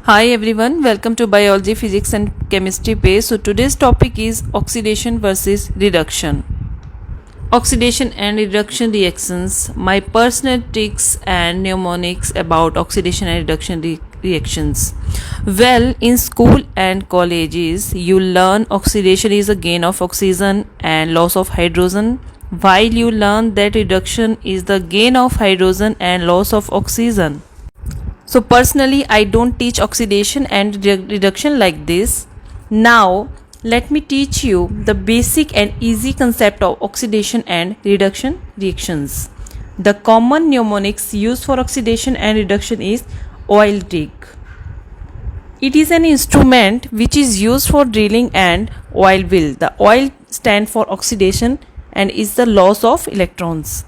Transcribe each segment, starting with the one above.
Hi everyone, welcome to Biology, Physics and Chemistry page. So today's topic is oxidation versus reduction. Oxidation and reduction reactions. My personal tricks and mnemonics about oxidation and reduction reactions. Well, in school and colleges, you learn oxidation is a gain of oxygen and loss of hydrogen, while you learn that reduction is the gain of hydrogen and loss of oxygen. So personally, I don't teach oxidation and reduction like this. Now, let me teach you the basic and easy concept of oxidation and reduction reactions. The common mnemonics used for oxidation and reduction is oil rig. It is an instrument which is used for drilling and oil wheel. The oil stands for oxidation and is the loss of electrons.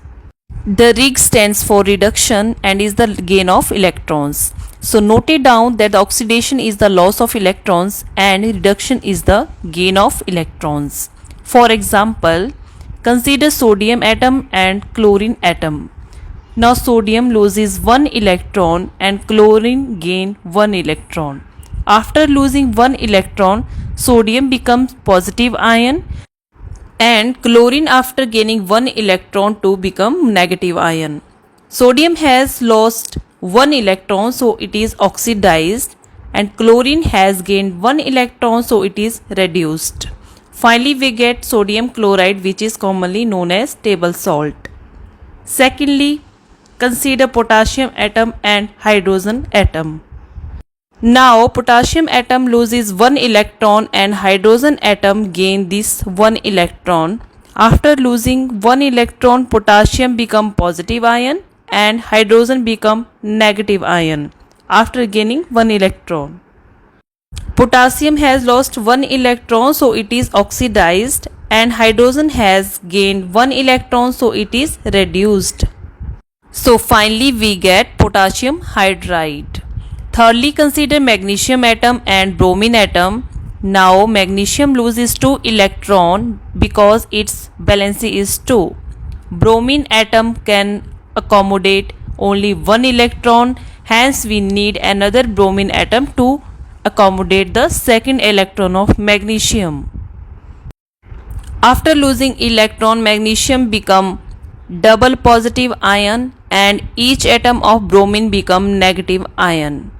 The rig stands for reduction and is the gain of electrons. So note it down that the oxidation is the loss of electrons and reduction is the gain of electrons. For example, consider sodium atom and chlorine atom. Now sodium loses 1 electron and chlorine gain 1 electron. After losing 1 electron, sodium becomes positive ion and chlorine after gaining 1 electron to become negative ion. Sodium has lost 1 electron, so it is oxidized, and chlorine has gained 1 electron, so it is reduced. Finally, we get sodium chloride, which is commonly known as table salt. Secondly, consider potassium atom and hydrogen atom. Now potassium atom loses 1 electron and hydrogen atom gain this 1 electron. After losing 1 electron, potassium become positive ion and hydrogen become negative ion after gaining 1 electron. Potassium has lost 1 electron, so it is oxidized, and hydrogen has gained 1 electron, so it is reduced. So finally we get potassium hydride. Thirdly, consider magnesium atom and bromine atom. Now magnesium loses 2 electron because its valency is 2. Bromine atom can accommodate only 1 electron, hence we need another bromine atom to accommodate the second electron of magnesium. After losing electron, magnesium become double positive ion and each atom of bromine become negative ion.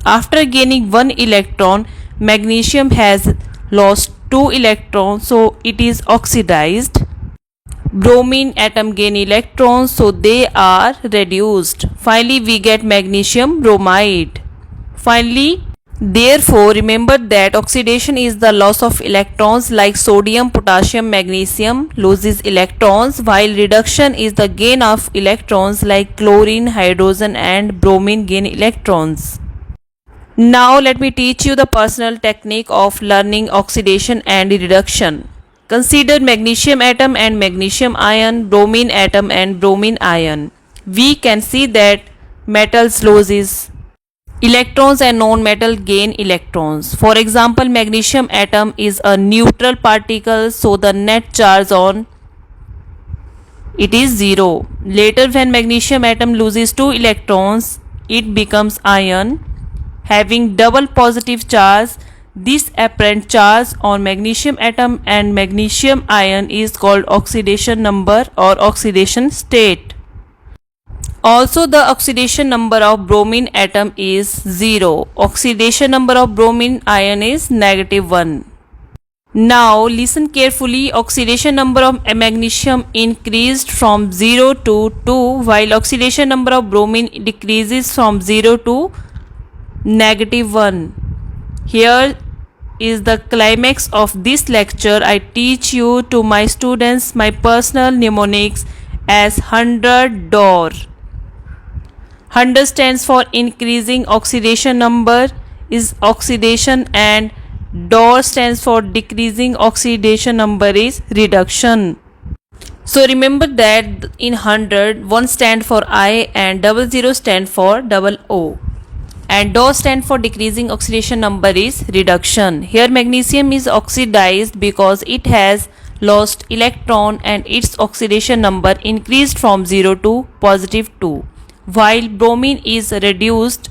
After gaining 1 electron, magnesium has lost 2 electrons, so it is oxidized. Bromine atom gain electrons, so they are reduced. Finally, we get magnesium bromide. Therefore, remember that oxidation is the loss of electrons like sodium, potassium, magnesium loses electrons, while reduction is the gain of electrons like chlorine, hydrogen and bromine gain electrons. Now let me teach you the personal technique of learning oxidation and reduction. Consider magnesium atom and magnesium ion, bromine atom and bromine ion. We can see that metals loses electrons and non-metal gain electrons. For example, magnesium atom is a neutral particle, so the net charge on it is 0. Later, when magnesium atom loses 2 electrons, it becomes ion having double positive charge. This apparent charge on magnesium atom and magnesium ion is called oxidation number or oxidation state. Also, the oxidation number of bromine atom is 0. Oxidation number of bromine ion is -1. Now listen carefully. Oxidation number of magnesium increased from 0 to 2, while oxidation number of bromine decreases from 0 to -1. Here is the climax of this lecture. I teach you to my students my personal mnemonics as 100 DOR. 100 stands for increasing oxidation number is oxidation, and DOR stands for decreasing oxidation number is reduction. So remember that in 100, 1 stand for I and 00 stand for double O. And DOR stand for decreasing oxidation number is reduction. Here magnesium is oxidized because it has lost electron and its oxidation number increased from 0 to +2, while bromine is reduced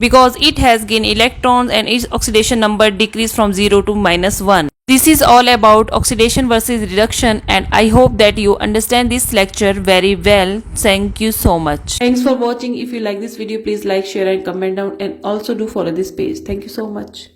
because it has gained electrons and its oxidation number decreased from 0 to -1. This is all about oxidation versus reduction, and I hope that you understand this lecture very well. Thank you so much. Thanks for watching. If you like this video, please like, share and comment down, and also do follow this page. Thank you so much.